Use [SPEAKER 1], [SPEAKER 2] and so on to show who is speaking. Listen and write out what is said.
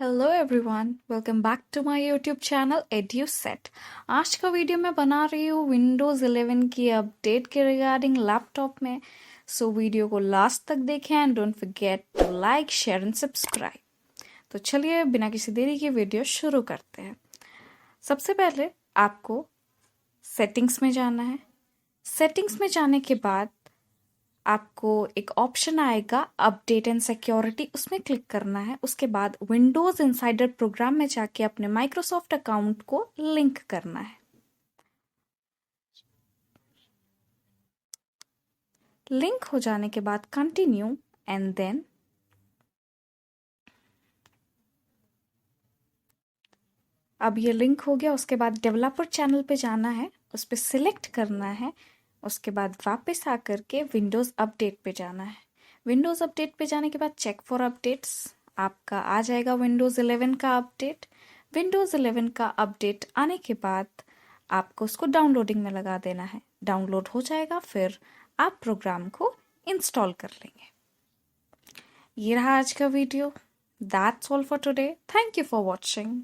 [SPEAKER 1] Hello everyone, welcome back to my YouTube channel Edu-cet। आज का video मैं बना रही हूँ विंडोज़ 11 की अपडेट के रिगार्डिंग लैपटॉप में। सो वीडियो को लास्ट तक देखें and don't forget to like, share and subscribe. तो चलिए बिना किसी देरी के वीडियो शुरू करते हैं। सबसे पहले आपको सेटिंग्स में जाना है। सेटिंग्स में जाने के बाद आपको एक ऑप्शन आएगा अपडेट एंड सिक्योरिटी, उसमें क्लिक करना है। उसके बाद विंडोज इनसाइडर प्रोग्राम में जाके अपने माइक्रोसॉफ्ट अकाउंट को लिंक करना है। लिंक हो जाने के बाद कंटिन्यू एंड देन अब ये लिंक हो गया। उसके बाद डेवलपर चैनल पे जाना है, उस पर सिलेक्ट करना है। उसके बाद वापस आकर के विंडोज़ अपडेट पे जाना है। विंडोज़ अपडेट पे जाने के बाद चेक फॉर अपडेट्स, आपका आ जाएगा विंडोज़ 11 का अपडेट। विंडोज़ 11 का अपडेट आने के बाद आपको उसको डाउनलोडिंग में लगा देना है। डाउनलोड हो जाएगा, फिर आप प्रोग्राम को इंस्टॉल कर लेंगे। ये रहा आज का video. That's all for today. Thank you for watching.